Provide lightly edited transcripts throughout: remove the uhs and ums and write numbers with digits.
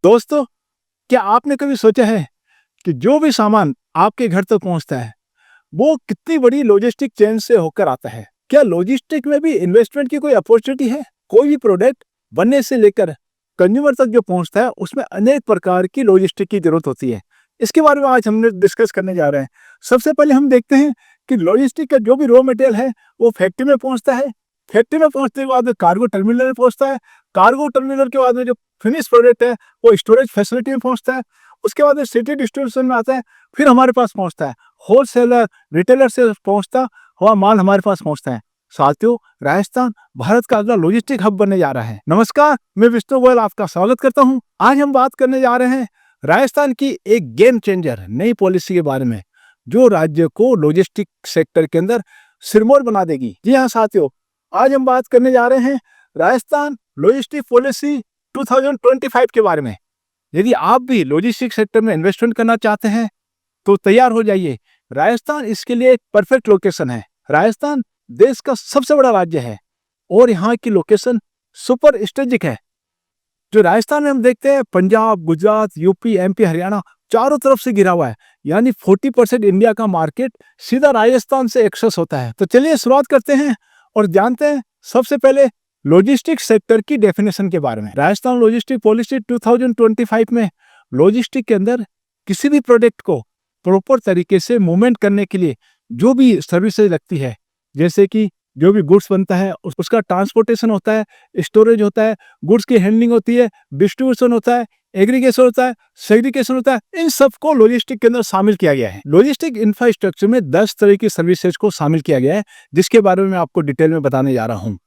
दोस्तों, क्या आपने कभी सोचा है कि जो भी सामान आपके घर तक पहुंचता है, वो कितनी बड़ी लॉजिस्टिक चेन से होकर आता है? क्या लॉजिस्टिक में भी इन्वेस्टमेंट की कोई अपॉर्चुनिटी है? कोई भी प्रोडक्ट बनने से लेकर कंज्यूमर तक जो पहुंचता है, उसमें अनेक प्रकार की लॉजिस्टिक की जरूरत होती है। इसके बारे में आज हम डिस्कस करने जा रहे हैं। सबसे पहले हम देखते हैं कि लॉजिस्टिक का जो भी रॉ मटेरियल है, वो फैक्ट्री में पहुंचता है। फैक्ट्री में पहुंचने के बाद कार्गो टर्मिनल में पहुंचता है। कार्गो टर्मिनल के बाद में जो फिनिश प्रोडक्ट है, वो स्टोरेज फैसिलिटी में पहुंचता है। उसके बाद सिटी डिस्ट्रीब्यूशन में आता है, फिर हमारे पास पहुंचता है। होलसेलर, रिटेलर से पहुंचता हुआ माल हमारे पास पहुंचता है। साथियों, राजस्थान भारत का अगला लॉजिस्टिक हब बनने जा रहा है। नमस्कार, मैं विष्णु गोयल आपका स्वागत करता हूं। आज हम बात करने जा रहे हैं राजस्थान की एक गेम चेंजर नई पॉलिसी के बारे में, जो राज्य को लॉजिस्टिक सेक्टर के अंदर सिरमौर बना देगी। जी हाँ साथियों, आज हम बात करने जा रहे हैं राजस्थान लॉजिस्टिक पॉलिसी 2025 के बारे में। यदि आप भी लॉजिस्टिक सेक्टर में इन्वेस्टमेंट करना चाहते हैं तो तैयार हो जाइए। राजस्थान इसके लिए एक परफेक्ट लोकेशन है। राजस्थान देश का सबसे बड़ा राज्य है और यहाँ की लोकेशन सुपर स्ट्रेटेजिक है। जो राजस्थान में हम देखते हैं, पंजाब, गुजरात, यूपी, एमपी, हरियाणा चारों तरफ से घिरा हुआ है। यानी 40% इंडिया का मार्केट सीधा राजस्थान से एक्सेस होता है। तो चलिए शुरुआत करते हैं और जानते हैं सबसे पहले लॉजिस्टिक सेक्टर की डेफिनेशन के बारे में। राजस्थान लॉजिस्टिक पॉलिसी 2025 में लॉजिस्टिक के अंदर किसी भी प्रोडक्ट को प्रॉपर तरीके से मूवमेंट करने के लिए जो भी सर्विसेज लगती है, जैसे कि जो भी गुड्स बनता है उसका ट्रांसपोर्टेशन होता है, स्टोरेज होता है, गुड्स की हैंडलिंग होती है, डिस्ट्रीब्यूशन होता है, एग्रीगेशन होता है, सेग्रीगेशन होता है, इन सबको लॉजिस्टिक के अंदर शामिल किया गया है। लॉजिस्टिक इंफ्रास्ट्रक्चर में 10 तरह की सर्विसेज को शामिल किया गया है, जिसके बारे में मैं आपको डिटेल में बताने जा रहा हूँ।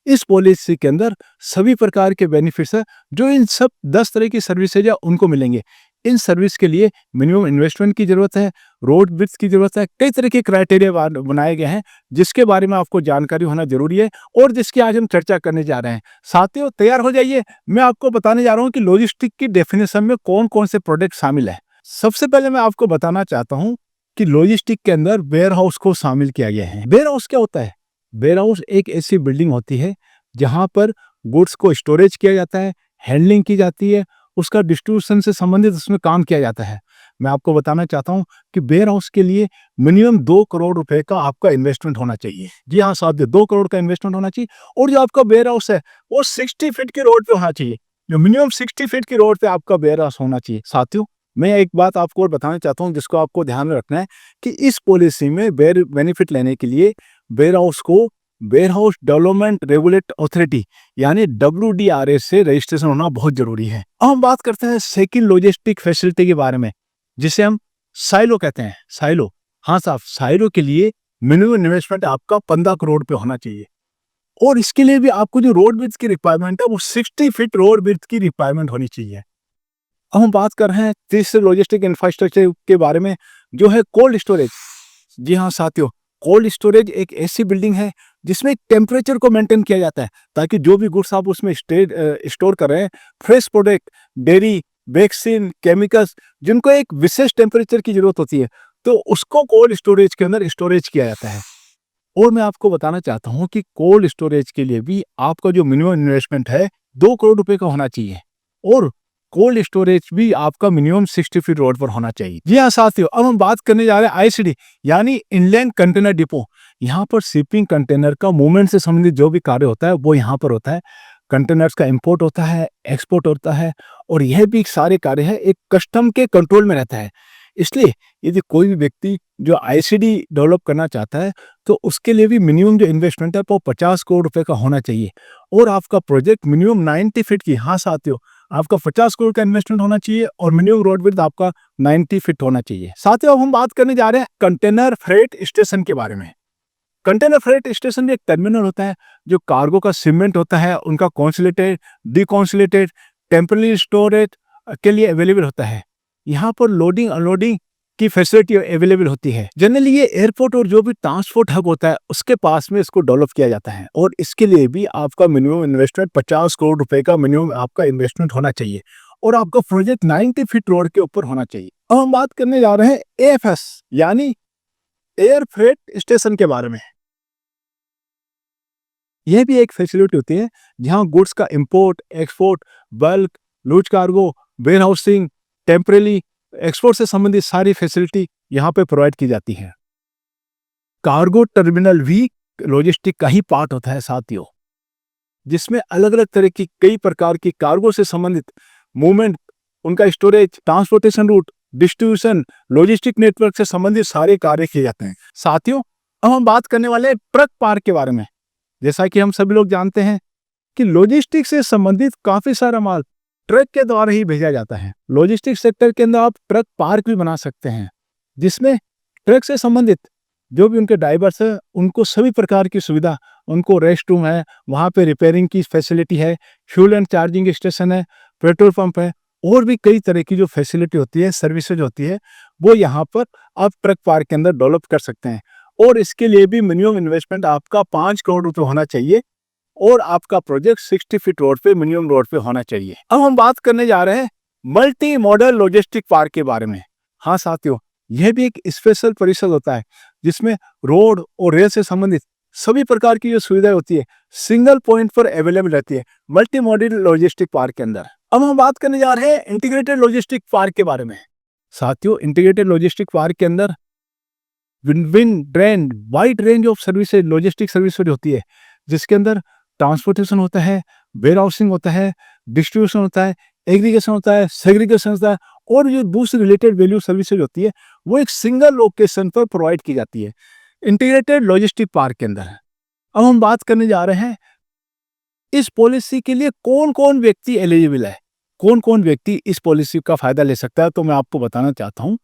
इस पॉलिसी के अंदर सभी प्रकार के बेनिफिट्स है जो इन सब 10 तरह की सर्विसेज है उनको मिलेंगे। इन सर्विस के लिए मिनिमम इन्वेस्टमेंट की जरूरत है, रोड विड्थ की जरूरत है, कई तरह के क्राइटेरिया बनाए गए हैं जिसके बारे में आपको जानकारी होना जरूरी है और जिसकी आज हम चर्चा करने जा रहे हैं। साथियों, तैयार हो जाइए, मैं आपको बताने जा रहा हूँ कि लॉजिस्टिक की डेफिनेशन में कौन कौन से प्रोडक्ट शामिल है। सबसे पहले मैं आपको बताना चाहता हूँ कि लॉजिस्टिक के अंदर वेयर हाउस को शामिल किया गया है। वेयर हाउस क्या होता है? वेयर हाउस एक ऐसी बिल्डिंग होती है जहां पर गुड्स को स्टोरेज किया जाता है, हैंडलिंग की जाती है, उसका डिस्ट्रीब्यूशन से संबंधित उसमें काम किया जाता है। मैं आपको बताना चाहता हूं कि वेयर हाउस के लिए मिनिमम 2 करोड़ रुपए का आपका इन्वेस्टमेंट होना चाहिए। जी हाँ साथियों, 2 करोड़ का इन्वेस्टमेंट होना चाहिए। और जो आपका वेयर हाउस है वो 60 फीट की रोड पे होना चाहिए। जो मिनिमम 60 फीट की रोड पे आपका वेयर हाउस होना चाहिए। साथियों, मैं एक बात आपको और बताना चाहता हूँ जिसको आपको ध्यान में रखना है कि इस पॉलिसी में बेनिफिट लेने के लिए वेयर हाउस को warehouse development regulate authority यानी WDRA से रजिस्ट्रेशन होना बहुत जरूरी है। अब हम बात करते हैं सेकंड लॉजिस्टिक फैसिलिटी के बारे में, जिसे हम साइलो कहते हैं। साइलो, हाँ साहब, साइलो के लिए मिनिमम इन्वेस्टमेंट आपका 15 करोड़ पे होना चाहिए। और इसके लिए भी आपको जो रोड विड्थ की रिक्वायरमेंट है वो 60 फीट रोड विड्थ की रिक्वायरमेंट होनी चाहिए। अब हम बात कर रहे हैं तीसरे लॉजिस्टिक इंफ्रास्ट्रक्चर के बारे में, जो है कोल्ड स्टोरेज। जी हाँ साथियों, कोल्ड स्टोरेज एक ऐसी बिल्डिंग है जिसमें टेम्परेचर को मेंटेन किया जाता है ताकि जो भी गुड्स आप उसमें स्टोर कर रहे हैं, fresh product, dairy, vaccine, chemicals, जिनको एक विशेष टेम्परेचर की जरूरत होती है, तो उसको कोल्ड स्टोरेज के अंदर स्टोरेज किया जाता है। और मैं आपको बताना चाहता हूँ कि कोल्ड स्टोरेज के लिए भी आपका जो मिनिमम इन्वेस्टमेंट है 2 करोड़ रुपए का होना चाहिए। और कोल्ड स्टोरेज भी आपका मिनिमम 60 फीट रोड पर होना चाहिए। जी हाँ साथियों, अब हम बात करने जा रहे हैं ICD यानी इनलैंड कंटेनर डिपो। यहाँ पर शिपिंग कंटेनर का मूवमेंट से संबंधित जो भी कार्य होता है वो यहाँ पर होता है। कंटेनर्स का इंपोर्ट होता है, एक्सपोर्ट होता है, और यह भी सारे कार्य है एक कस्टम के कंट्रोल में रहता है। इसलिए यदि कोई भी व्यक्ति जो ICD डेवलप करना चाहता है तो उसके लिए भी मिनिमम जो इन्वेस्टमेंट है वो 50 करोड़ रुपए का होना चाहिए। और आपका प्रोजेक्ट मिनिमम 90 फीट की, हाँ साथियों, आपका 50 करोड़ का इन्वेस्टमेंट होना चाहिए और मिनिमम रोड विड्थ आपका 90 फीट होना चाहिए। साथियों, अब हम बात करने जा रहे हैं कंटेनर फ्रेट स्टेशन के बारे में। कंटेनर फ्रेट स्टेशन में एक टर्मिनल होता है जो कार्गो का शिपमेंट होता है, उनका कॉन्सुलेटेड, डिकॉन्सुलेटेड, टेम्पररी स्टोरेज के लिए अवेलेबल होता है। यहाँ पर लोडिंग अनलोडिंग की फैसिलिटी अवेलेबल होती है। जनरली ये एयरपोर्ट और जो भी ट्रांसपोर्ट हब होता है उसके पास में इसको डेवलप किया जाता है, और इसके लिए भी आपका मिनिमम इन्वेस्टमेंट 50 करोड़ रुपए का मिनिमम आपका इन्वेस्टमेंट होना चाहिए और आपका प्रोजेक्ट 90 फीट रोड के ऊपर होना चाहिए। अब हम बात करने जा रहे हैं AFS यानी एयर फ्रेट स्टेशन के बारे में। यह भी एक फैसिलिटी होती है जहां गुड्स का import, export, bulk, loose cargo, warehousing, temporary export से संबंधित सारी फैसिलिटी यहाँ पे प्रोवाइड की जाती है। कार्गो टर्मिनल भी लॉजिस्टिक का ही पार्ट होता है साथियों, जिसमें अलग अलग तरह की कई प्रकार की कार्गो से संबंधित मूवमेंट, उनका storage, transportation route, distribution, logistic network से संबंधित सारे कार्य किए जाते हैं। साथियों, अब हम बात करने वाले हैं ट्रक पार्क के बारे में। जैसा कि हम सभी लोग जानते हैं कि लॉजिस्टिक से संबंधित काफी सारा माल ट्रक के द्वारा ही भेजा जाता है। लॉजिस्टिक सेक्टर के अंदर आप ट्रक पार्क भी बना सकते हैं, जिसमें ट्रक से संबंधित जो भी उनके ड्राइवर्स है उनको सभी प्रकार की सुविधा, उनको रेस्ट रूम है, वहाँ पे रिपेयरिंग की फैसिलिटी है, फ्यूल एंड चार्जिंग स्टेशन है, पेट्रोल पंप है, और भी कई तरह की जो फैसिलिटी होती है, सर्विसेज होती है, वो यहाँ पर आप ट्रक पार्क के अंदर डेवलप कर सकते हैं। और इसके लिए भी मिनिमम इन्वेस्टमेंट आपका 5 करोड़ रुपए होना चाहिए और आपका प्रोजेक्ट 60 फीट रोड पे, मिनिमम रोड पे होना चाहिए। अब हम बात करने जा रहे हैं मल्टी मॉडल लॉजिस्टिक पार्क के बारे में। हाँ साथियों, यह भी एक स्पेशल परिसर होता है जिसमें रोड और रेल से संबंधित सभी प्रकार की जो सुविधाएं होती है सिंगल पॉइंट पर अवेलेबल रहती है मल्टी मॉडल लॉजिस्टिक पार्क के अंदर। अब हम बात करने जा रहे हैं इंटीग्रेटेड लॉजिस्टिक पार्क के बारे में। साथियों, इंटीग्रेटेड लॉजिस्टिक पार्क के अंदर wide range of services, logistic services होती है, जिसके अंदर ट्रांसपोर्टेशन होता है, वेयर हाउसिंग होता है, डिस्ट्रीब्यूशन होता है, एग्रीगेशन होता है, सेग्रीगेशन होता है, और जो दूसरी रिलेटेड वैल्यू सर्विसेज होती है वो एक सिंगल लोकेशन पर प्रोवाइड की जाती है इंटीग्रेटेड लॉजिस्टिक पार्क के अंदर। अब हम बात करने जा रहे हैं इस पॉलिसी के लिए कौन कौन व्यक्ति एलिजिबल है, कौन कौन व्यक्ति इस पॉलिसी का फायदा ले सकता है। तो मैं आपको बताना चाहता हूं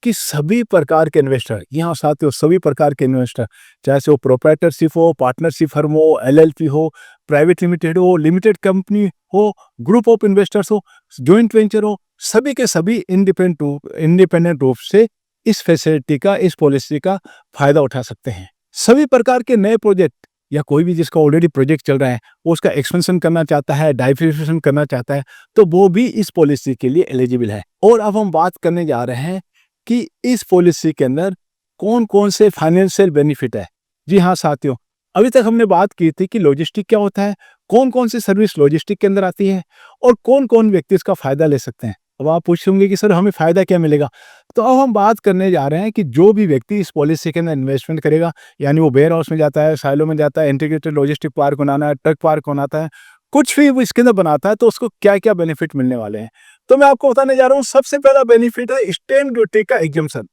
कि सभी प्रकार के इन्वेस्टर, यहाँ साथियों सभी प्रकार के इन्वेस्टर, चाहे वो प्रोप्राइटरशिप हो, पार्टनरशिप फर्म हो, एलएलपी हो, प्राइवेट लिमिटेड हो, लिमिटेड कंपनी हो, ग्रुप ऑफ इन्वेस्टर्स हो, जॉइंट वेंचर हो, सभी के सभी इंडिपेंडेंट रूप से इस फैसिलिटी का, इस पॉलिसी का फायदा उठा सकते हैं। सभी प्रकार के नए प्रोजेक्ट या कोई भी जिसका ऑलरेडी प्रोजेक्ट चल रहा है वो उसका एक्सपेंशन करना चाहता है, डाइवर्सिफिकेशन करना चाहता है, तो वो भी इस पॉलिसी के लिए एलिजिबल है। और अब हम बात करने जा रहे हैं कि इस पॉलिसी के अंदर कौन कौन से फाइनेंशियल बेनिफिट है। जी हाँ साथियों, अभी तक हमने बात की थी कि लॉजिस्टिक क्या होता है, कौन कौन सी सर्विस लॉजिस्टिक के अंदर आती है और कौन कौन व्यक्ति इसका फायदा ले सकते हैं। अब आप पूछेंगे कि सर हमें फायदा क्या मिलेगा, तो अब हम बात करने जा रहे हैं कि जो भी व्यक्ति इस पॉलिसी के अंदर इन्वेस्टमेंट करेगा, यानी वो वेयर हाउस में जाता है, साइलो में जाता है, इंटीग्रेटेड लॉजिस्टिक पार्क बनाना है, ट्रक पार्क बनाता है, कुछ भी वो इसके अंदर बनाता है, तो उसको क्या क्या बेनिफिट मिलने वाले हैं। तो मैं आपको बताने जा रहा हूँ, सबसे पहला बेनिफिट है स्टैम्प ड्यूटी का एग्जम्पशन।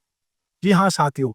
जी हाँ साथियों,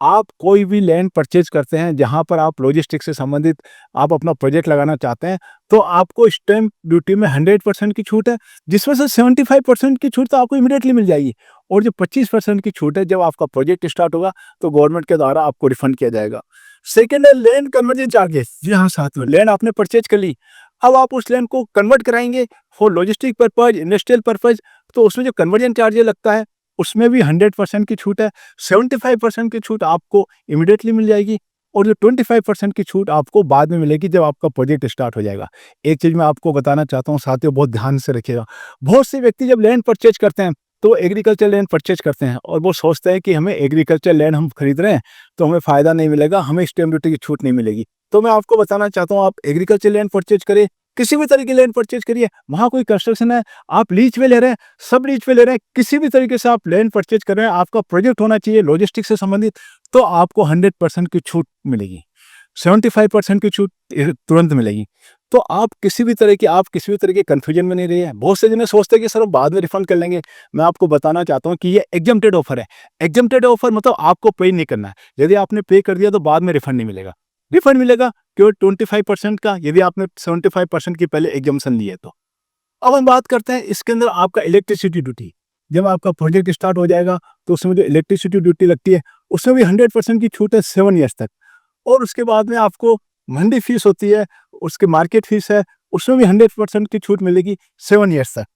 आप कोई भी लैंड परचेज करते हैं जहां पर आप लॉजिस्टिक से संबंधित आप अपना प्रोजेक्ट लगाना चाहते हैं, तो आपको स्टैम्प ड्यूटी में 100% की छूट है, जिसमें से 75% की छूट तो आपको इमीडिएटली मिल जाएगी, और जो 25% की छूट है जब आपका प्रोजेक्ट स्टार्ट होगा तो गवर्नमेंट के द्वारा आपको रिफंड किया जाएगा। सेकेंड है लैंड कन्वर्जन चार्जेस। जी हाँ साथियों, लैंड आपने परचेज कर ली, अब आप उस लैंड को कन्वर्ट कराएंगे for logistic purpose, industrial purpose, तो उसमें जो कन्वर्जन चार्जेस लगता है उसमें भी 100% की छूट है। 75% की छूट आपको इमीडिएटली मिल जाएगी, और जो 25% की छूट आपको बाद में मिलेगी जब आपका प्रोजेक्ट स्टार्ट हो जाएगा। एक चीज मैं आपको बताना चाहता हूँ साथियों, बहुत ध्यान से रखिएगा। बहुत से व्यक्ति जब लैंड परचेज करते हैं तो एग्रीकल्चर लैंड परचेज करते हैं और वो सोचते हैं कि हमें एग्रीकल्चर लैंड हम खरीद रहे हैं तो हमें फायदा नहीं मिलेगा, हमें स्टैम्प ड्यूटी की छूट नहीं मिलेगी। तो मैं आपको बताना चाहता हूँ, आप एग्रीकल्चर लैंड परचेज करें, किसी भी तरह की लैंड परचेज करिए, वहां कोई कंस्ट्रक्शन है, आप लीज पे ले रहे हैं, सब लीज पे ले रहे हैं, किसी भी तरीके से आप लैंड परचेज कर रहे हैं, आपका प्रोजेक्ट होना चाहिए लॉजिस्टिक से संबंधित, तो आपको 100% की छूट मिलेगी, 75% की छूट तुरंत मिलेगी। तो आप किसी भी तरह के कंफ्यूजन में नहीं रहिए। बहुत से जने सोचते हैं कि सर हम बाद में रिफंड कर लेंगे। मैं आपको बताना चाहता हूं कि ये एग्जम्प्टेड ऑफर है। एग्जम्प्टेड ऑफर मतलब आपको पे नहीं करना है, यदि आपने पे कर दिया तो बाद में रिफंड नहीं मिलेगा। रिफंड मिलेगा केवल 25% का, यदि आपने 75% की पहले एग्जम्पशन ली है तो। अब हम बात करते हैं इसके अंदर आपका इलेक्ट्रिसिटी ड्यूटी। जब आपका प्रोजेक्ट स्टार्ट हो जाएगा तो उसमें जो इलेक्ट्रिसिटी ड्यूटी लगती है उसमें भी 100% की छूट है 7 ईयर्स तक, और उसके बाद में आपको मंडी फीस होती है, उसके मार्केट फीस है, उसमें भी 100% की छूट मिलेगी 7 ईयर्स तक।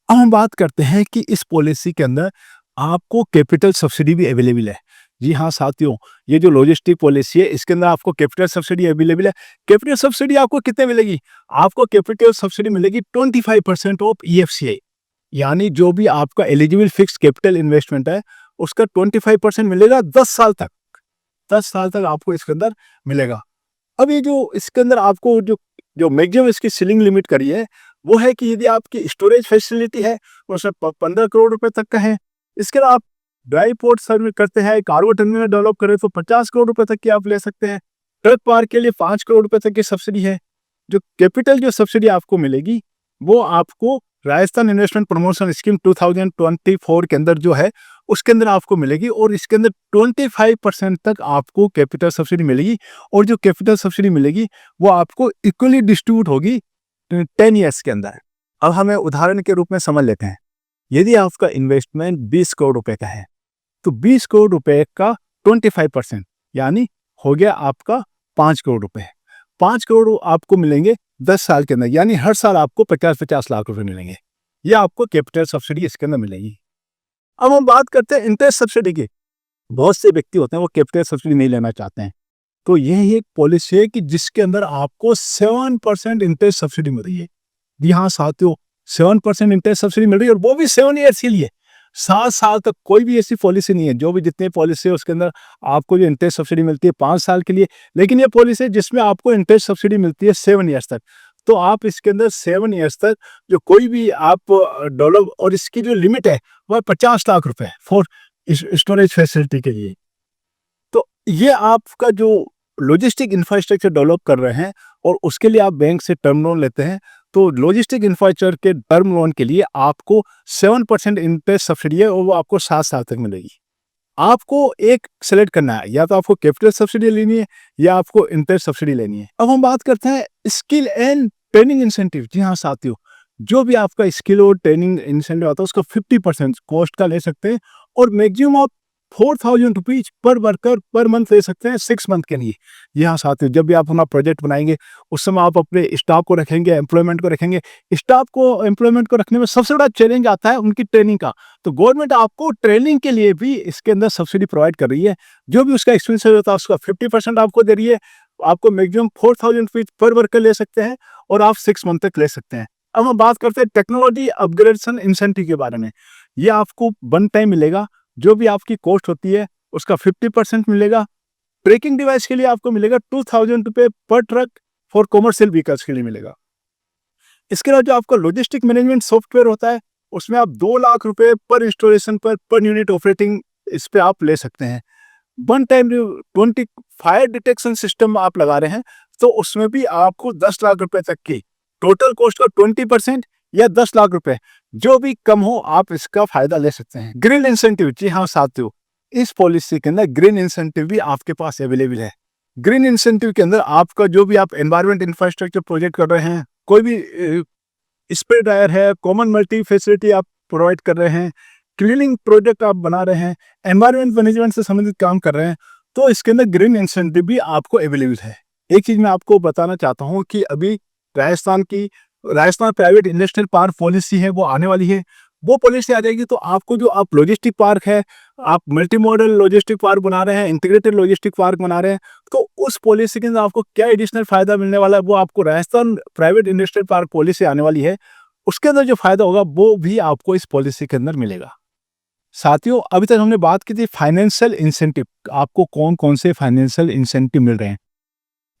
अब हम बात करते हैं कि इस पॉलिसी के अंदर आपको कैपिटल सब्सिडी भी अवेलेबल है। जी हाँ साथियों, ये जो लॉजिस्टिक पॉलिसी है इसके अंदर आपको कैपिटल सब्सिडी अवेलेबल है। कैपिटल सब्सिडी आपको कितने मिलेगी? आपको कैपिटल सब्सिडी मिलेगी 25% ऑफ EFCI, यानी जो भी आपका एलिजिबल फिक्स कैपिटल इन्वेस्टमेंट है उसका 25% मिलेगा 10 साल तक। 10 साल तक आपको इसके अंदर मिलेगा। अब ये जो इसके अंदर आपको जो मैक्सिमम इसकी सीलिंग लिमिट करी है वो है कि यदि आपकी स्टोरेज फैसिलिटी है वो सब 15 करोड़ रुपए तक का है। इसके अलावा आप ड्राई पोर्ट सर्विस करते हैं, कार्गो टर्मिनल डेवलप करें तो 50 करोड़ रुपए तक की आप ले सकते हैं। ट्रक पार्क के लिए 5 करोड़ रुपए तक की सब्सिडी है। जो कैपिटल जो सब्सिडी आपको मिलेगी वो आपको राजस्थान इन्वेस्टमेंट प्रमोशन स्कीम 2024 के अंदर जो है उसके अंदर आपको मिलेगी, और इसके अंदर 25% तक आपको कैपिटल सब्सिडी मिलेगी। और जो कैपिटल सब्सिडी मिलेगी वो आपको इक्वली डिस्ट्रीब्यूट होगी 10 ईयर्स के अंदर। अब हमें उदाहरण के रूप में समझ लेते हैं, यदि आपका इन्वेस्टमेंट 20 करोड़ रुपए का है तो 20 करोड़ रुपए का 25% यानी हो गया आपका 5 करोड़ रुपए। 5 करोड़ आपको मिलेंगे 10 साल के अंदर, यानी हर साल आपको 50-50 लाख रुपए मिलेंगे। ये आपको कैपिटल सब्सिडी इसके अंदर मिलेगी। अब हम बात करते हैं इंटरेस्ट सब्सिडी की। बहुत से व्यक्ति होते हैं वो कैपिटल सब्सिडी नहीं लेना चाहते हैं, तो यह एक पॉलिसी है कि जिसके अंदर आपको 7% इंटरेस्ट सब्सिडी मिल रही है। जी हाँ साथियों, 7% इंटरेस्ट सब्सिडी मिल रही है, और वो भी 7 ईयर्स के लिए। 7 साल तक कोई भी ऐसी पॉलिसी नहीं है, जो भी जितनी पॉलिसी है उसके अंदर आपको जो इंटरेस्ट सब्सिडी मिलती है 5 साल के लिए, लेकिन ये पॉलिसी है जिसमें आपको इंटरेस्ट सब्सिडी मिलती है 7 ईयर्स तक। तो आप इसके अंदर 7 ईयर्स तक जो कोई भी आप डेवलप, और इसकी जो लिमिट है वह 50 लाख रुपए फॉर स्टोरेज फैसिलिटी के लिए। तो ये आपका जो लॉजिस्टिक इंफ्रास्ट्रक्चर डेवलप कर रहे हैं और उसके लिए आप बैंक से टर्म लोन लेते हैं, तो लॉजिस्टिक इंफ्रास्ट्रक्चर के टर्म लोन के लिए आपको 7% इंटरेस्ट सब्सिडी है, और वो आपको 7 साल तक मिलेगी। आपको एक सेलेक्ट करना है, या तो आपको कैपिटल सब्सिडी लेनी है या आपको इंटरेस्ट सब्सिडी लेनी है। अब हम बात करते हैं स्किल एंड ट्रेनिंग इंसेंटिव। जी हाँ साथियों, जो भी आपका स्किल और ट्रेनिंग इंसेंटिव आता है उसका 50% कॉस्ट का ले सकते हैं, और मैक्सिमम आप 4,000 rupees per worker per month ले सकते हैं 6 मंथ के लिए। यहाँ साथियों, जब भी आप अपना प्रोजेक्ट बनाएंगे उस समय आप अपने स्टाफ को रखेंगे, एम्प्लॉयमेंट को रखेंगे। स्टाफ को एम्प्लॉयमेंट को रखने में सबसे बड़ा चैलेंज आता है उनकी ट्रेनिंग का, तो गवर्नमेंट आपको ट्रेनिंग के लिए भी इसके अंदर सब्सिडी प्रोवाइड कर रही है। जो भी उसका एक्सपेंस होता है उसका 50% आपको दे रही है। आपको मैक्सिमम 4,000 रुपीज पर वर्कर ले सकते हैं, और आप 6 मंथ तक ले सकते हैं। अब हम बात करते हैं टेक्नोलॉजी अपग्रेडेशन इंसेंटिव के बारे में। ये आपको वन टाइम मिलेगा, जो भी आपकी कॉस्ट होती है उसका 50% मिलेगा। ट्रैकिंग डिवाइस के लिए आपको मिलेगा 2,000 रुपए पर ट्रक फॉर कॉमर्शियल व्हीकल्स के लिए मिलेगा। इसके अलावा जो आपका लॉजिस्टिक मैनेजमेंट सॉफ्टवेयर होता है उसमें आप 2 लाख रुपए पर इंस्टॉलेशन पर यूनिट ऑपरेटिंग इस पे आप ले सकते हैं। One time 20 fire detection system आप लगा रहे हैं तो उसमें भी आपको 10 लाख रुपए तक की टोटल कॉस्ट का 20% या 10 लाख रुपए जो भी कम हो आप इसका फायदा ले सकते हैं। ग्रीन इंसेंटिव, जी हाँ साथियों, इस पॉलिसी के अंदर ग्रीन इंसेंटिव भी आपके पास अवेलेबल है। ग्रीन इंसेंटिव के अंदर आपका जो भी आप एनवायरमेंट इंफ्रास्ट्रक्चर प्रोजेक्ट कर रहे हैं, कोई भी स्प्रे ड्रायर है, कॉमन मल्टी फैसिलिटी आप प्रोवाइड कर रहे हैं, क्लीनिंग प्रोजेक्ट आप बना रहे हैं, एनवायरमेंट मैनेजमेंट से संबंधित काम कर रहे हैं, तो इसके अंदर ग्रीन इंसेंटिव भी आपको अवेलेबल है। एक चीज मैं आपको बताना चाहता हूँ कि अभी Rajasthan private industrial park policy है वो आने वाली है। वो पॉलिसी आ जाएगी तो आपको जो आप लॉजिस्टिक पार्क है, आप मल्टी मॉडल लॉजिस्टिक पार्क बना रहे हैं, इंटीग्रेटेड लॉजिस्टिक पार्क बना रहे हैं, तो उस पॉलिसी के अंदर आपको क्या एडिशनल फायदा मिलने वाला है वो आपको Rajasthan private industrial park policy आने वाली है, उसके अंदर जो फायदा होगा वो भी आपको इस पॉलिसी के अंदर मिलेगा। साथियों, अभी तक हमने बात की थी फाइनेंशियल इंसेंटिव, आपको कौन कौन से फाइनेंशियल इंसेंटिव मिल रहे हैं।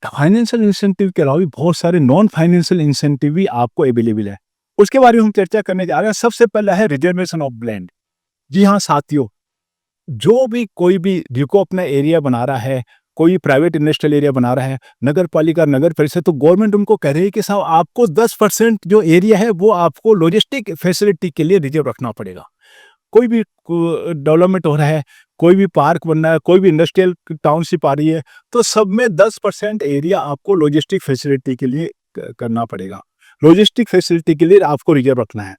फाइनेंशियल इंसेंटिव के अलावा भी बहुत सारे नॉन फाइनेंशियल इंसेंटिव भी आपको अवेलेबल है, उसके बारे में हम चर्चा करने जा रहे हैं। सबसे पहला है रिजर्वेशन ऑफ लैंड। जी हाँ साथियों, जो भी कोई भी जिसको अपना एरिया बना रहा है, कोई प्राइवेट इंडस्ट्रियल एरिया बना रहा है, नगर पालिका नगर परिषद, तो गवर्नमेंट उनको कह रही है कि साहब आपको 10% जो एरिया है वो आपको लॉजिस्टिक फैसिलिटी के लिए रिजर्व रखना पड़ेगा। कोई भी डेवलपमेंट हो रहा है, कोई भी पार्क बन रहा है, कोई भी इंडस्ट्रियल टाउनशिप आ रही है, तो सब में 10% एरिया आपको लॉजिस्टिक फैसिलिटी के लिए करना पड़ेगा। लॉजिस्टिक फैसिलिटी के लिए आपको रिजर्व रखना है।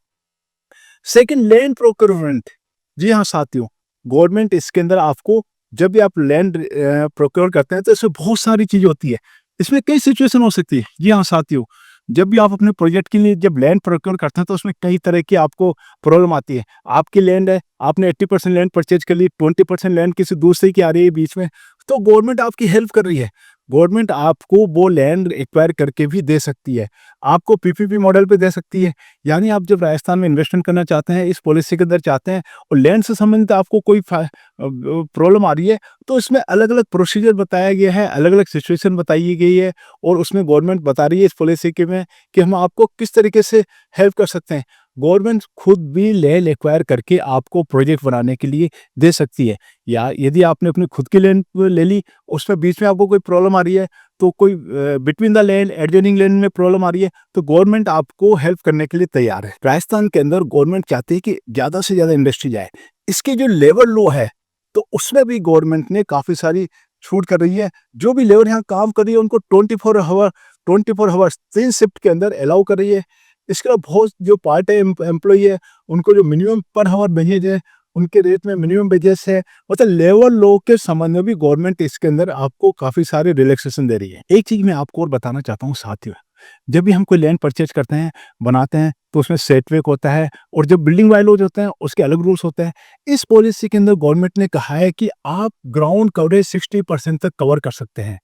Second, land procurement. जी हाँ साथियों, गवर्नमेंट इसके अंदर आपको जब भी आप लैंड प्रोक्योर करते हैं तो इसमें बहुत सारी चीजें होती है, इसमें कई सिचुएशन हो सकती है। जी हाँ साथियों, जब भी आप अपने प्रोजेक्ट के लिए जब लैंड प्रोक्योर करते हैं तो उसमें कई तरह की आपको प्रॉब्लम आती है। आपकी लैंड है, आपने 80% लैंड परचेज कर ली, 20% लैंड किसी दूसरे की आ रही है बीच में, तो गवर्नमेंट आपकी हेल्प कर रही है। गवर्नमेंट आपको वो लैंड एक्वायर करके भी दे सकती है, आपको पीपीपी मॉडल पे दे सकती है। यानी आप जब राजस्थान में इन्वेस्टमेंट करना चाहते हैं, इस पॉलिसी के अंदर चाहते हैं और लैंड से संबंधित आपको कोई प्रॉब्लम आ रही है, तो इसमें अलग-अलग प्रोसीजर बताया गया है, अलग-अलग सिचुएशन बताई गई है और उसमें गवर्नमेंट बता रही है इस पॉलिसी के में कि हम आपको किस तरीके से हेल्प कर सकते हैं। गवर्नमेंट खुद भी लैंड एक्वायर करके आपको प्रोजेक्ट बनाने के लिए दे सकती है, या यदि आपने अपनी खुद की लैंड ले ली, उसमें बीच में आपको कोई प्रॉब्लम आ रही है, तो कोई between the land adjoining land में प्रॉब्लम आ रही है, तो गवर्नमेंट आपको हेल्प करने के लिए तैयार है। राजस्थान के अंदर गवर्नमेंट चाहती है कि ज़्यादा से ज़्यादा इंडस्ट्री जाए। इसकी जो लेबर लॉ है, तो उसमें भी गवर्नमेंट ने काफ़ी सारी छूट कर रही है। जो भी लेबर यहाँ काम कर रही है उनको 24 आवर्स 3 शिफ्ट के अंदर अलाउ कर रही है। इसके अलावा बहुत जो पार्ट टाइम एम्प्लॉई है, उनको जो मिनिमम पर आवर वेजेज है, उनके रेट में मिनिमम वेजेस है। मतलब लेबर लॉ के संबंध में भी गवर्नमेंट इसके अंदर आपको काफ़ी सारे रिलैक्सेशन दे रही है। एक चीज़ मैं आपको और बताना चाहता हूँ साथियों, जब भी हम कोई लैंड परचेज करते हैं, बनाते हैं, तो उसमें सेटबैक होता है और जो बिल्डिंग बायलॉज होते हैं उसके अलग रूल्स होते हैं। इस पॉलिसी के अंदर गवर्नमेंट ने कहा है कि आप ग्राउंड कवरेज 60% तक कवर कर सकते हैं।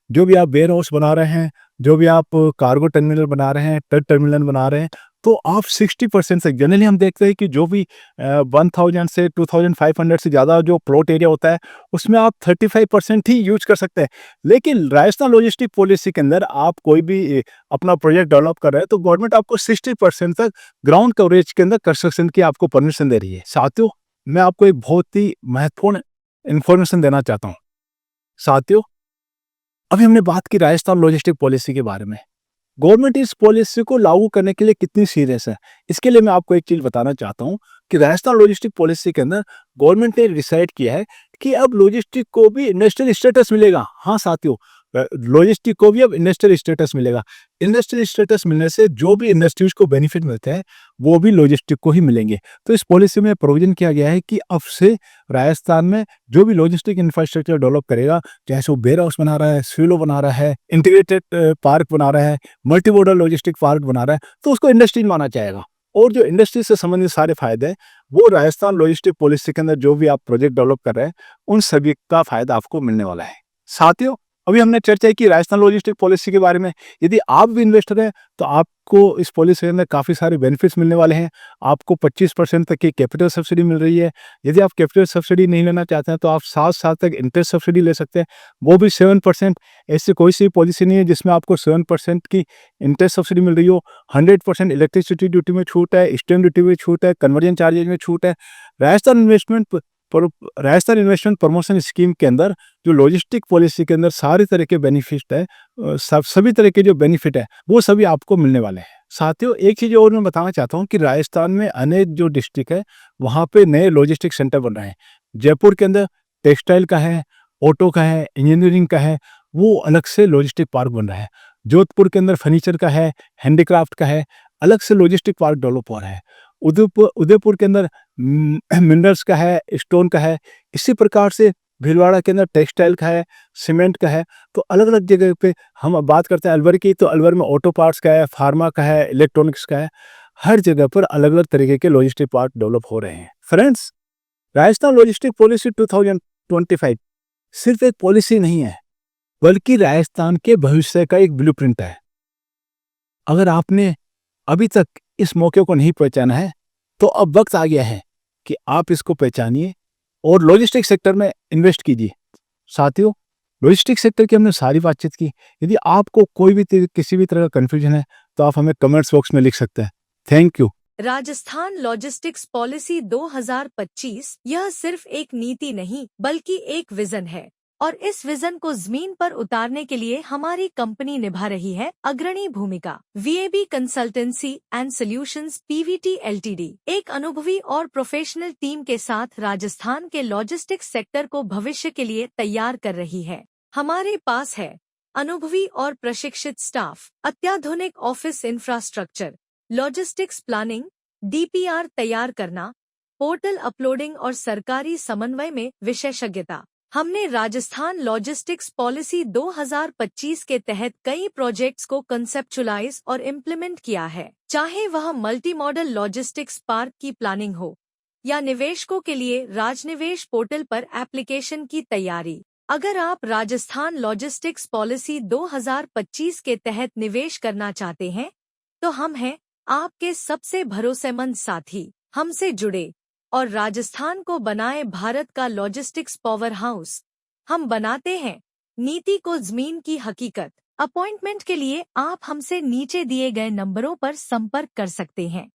जो भी आप वेयर हाउस बना रहे हैं, जो भी आप कार्गो टर्मिनल बना रहे हैं, ट्रक टर्मिनल बना रहे हैं, तो आप 60% तक, जनरली हम देखते हैं कि जो भी 1000 से 2500 से ज़्यादा जो प्लॉट एरिया होता है, उसमें आप 35% ही यूज कर सकते हैं। लेकिन राजस्थान लॉजिस्टिक पॉलिसी के अंदर आप कोई भी अपना प्रोजेक्ट डेवलप कर रहे हैं, तो गवर्नमेंट आपको 60% तक ग्राउंड कवरेज के अंदर कंस्ट्रक्शन की आपको परमिशन दे रही है। साथियों, मैं आपको एक बहुत ही महत्वपूर्ण इंफॉर्मेशन देना चाहता हूँ। साथियों, अभी हमने बात की राजस्थान लॉजिस्टिक पॉलिसी के बारे में। गवर्नमेंट इस पॉलिसी को लागू करने के लिए कितनी सीरियस है, इसके लिए मैं आपको एक चीज़ बताना चाहता हूँ कि राजस्थान लॉजिस्टिक पॉलिसी के अंदर गवर्नमेंट ने डिसाइड किया है कि अब लॉजिस्टिक को भी इंडस्ट्रियल स्टेटस मिलेगा। हाँ साथियों, लॉजिस्टिक को भी अब इंडस्ट्रियल स्टेटस मिलेगा। इंडस्ट्रियल स्टेटस मिलने से जो भी इंडस्ट्रीज को बेनिफिट मिलते हैं, वो भी लॉजिस्टिक को ही मिलेंगे। तो इस पॉलिसी में प्रोविजन किया गया है कि अब से राजस्थान में जो भी लॉजिस्टिक इंफ्रास्ट्रक्चर डेवलप करेगा, चाहे वो वेयर हाउस बना रहा है, सिलो बना रहा है, इंटीग्रेटेड पार्क बना रहा है, मल्टी मॉडल लॉजिस्टिक पार्क बना रहा है, तो उसको इंडस्ट्री माना जाएगा। और जो इंडस्ट्री से संबंधित सारे फायदे हैं, वो राजस्थान लॉजिस्टिक पॉलिसी के अंदर जो भी आप प्रोजेक्ट डेवलप कर रहे हैं, उन सभी का फायदा आपको मिलने वाला है। साथियों, अभी हमने चर्चा की राजस्थान लॉजिस्टिक पॉलिसी के बारे में। यदि आप भी इन्वेस्टर हैं, तो आपको इस पॉलिसी के अंदर काफ़ी सारे बेनिफिट्स मिलने वाले हैं। आपको 25% तक की कैपिटल सब्सिडी मिल रही है। यदि आप कैपिटल सब्सिडी नहीं लेना चाहते हैं, तो आप 7 साल तक इंटरेस्ट सब्सिडी ले सकते हैं, वो भी 7%। ऐसी कोई सी पॉलिसी नहीं है जिसमें आपको 7% की इंटरेस्ट सब्सिडी मिल रही हो। 100% इलेक्ट्रिसिटी ड्यूटी में छूट है, स्टैम्प ड्यूटी में छूट है, कन्वर्जन चार्जेज में छूट है। Rajasthan Rajasthan investment promotion scheme के अंदर जो लॉजिस्टिक पॉलिसी के अंदर सारे तरह के बेनिफिट है, सभी तरह के जो बेनिफिट है, वो सभी आपको मिलने वाले हैं। साथियों, एक चीज़ और मैं बताना चाहता हूँ कि राजस्थान में अनेक जो डिस्ट्रिक्ट है, वहाँ पे नए लॉजिस्टिक सेंटर बन रहे हैं। जयपुर के अंदर टेक्सटाइल का है, ऑटो का है, इंजीनियरिंग का है, वो अलग से लॉजिस्टिक पार्क बन रहा है। जोधपुर के अंदर फर्नीचर का है, हैंडीक्राफ्ट का है, अलग से लॉजिस्टिक पार्क डेवलप हो रहा है। उदयपुर के अंदर मिनरल्स का है, स्टोन का है। इसी प्रकार से भीलवाड़ा के अंदर टेक्सटाइल का है, सीमेंट का है। तो अलग अलग जगह पे हम अब बात करते हैं अलवर की, तो अलवर में ऑटो पार्ट्स का है, फार्मा का है, इलेक्ट्रॉनिक्स का है। हर जगह पर अलग अलग तरीके के लॉजिस्टिक पार्क डेवलप हो रहे हैं। फ्रेंड्स, राजस्थान लॉजिस्टिक पॉलिसी 2025 सिर्फ एक पॉलिसी नहीं है, बल्कि राजस्थान के भविष्य का एक ब्लूप्रिंट है। अगर आपने अभी तक इस मौके को नहीं पहचाना है, तो अब वक्त आ गया है कि आप इसको पहचानिए और लॉजिस्टिक सेक्टर में इन्वेस्ट कीजिए। साथियों, लॉजिस्टिक सेक्टर की हमने सारी बातचीत की। यदि आपको कोई भी किसी भी तरह का कन्फ्यूजन है, तो आप हमें कमेंट्स बॉक्स में लिख सकते हैं। Thank you. Rajasthan logistics policy 2025 यह सिर्फ एक नीति नहीं बल्कि एक विजन है और इस विजन को जमीन पर उतारने के लिए हमारी कंपनी निभा रही है अग्रणी भूमिका। VAB consultancy and solutions PVT LTD एक अनुभवी और प्रोफेशनल टीम के साथ राजस्थान के लॉजिस्टिक्स सेक्टर को भविष्य के लिए तैयार कर रही है। हमारे पास है अनुभवी और प्रशिक्षित स्टाफ, अत्याधुनिक office infrastructure, logistics planning, DPR तैयार करना, पोर्टल अपलोडिंग और सरकारी समन्वय में विशेषज्ञता। हमने राजस्थान लॉजिस्टिक्स पॉलिसी 2025 के तहत कई प्रोजेक्ट्स को कंसेप्चुलाइज और इम्प्लीमेंट किया है, चाहे वह मल्टी मॉडल लॉजिस्टिक्स पार्क की प्लानिंग हो या निवेशकों के लिए राजनिवेश पोर्टल पर एप्लीकेशन की तैयारी। अगर आप राजस्थान लॉजिस्टिक्स पॉलिसी 2025 के तहत निवेश करना चाहते हैं, तो हम हैं आपके सबसे भरोसेमंद साथी। हमसे जुड़े और राजस्थान को बनाए भारत का लॉजिस्टिक्स पावर हाउस। हम बनाते हैं नीति को ज़मीन की हकीकत। अपॉइंटमेंट के लिए आप हमसे नीचे दिए गए नंबरों पर संपर्क कर सकते हैं।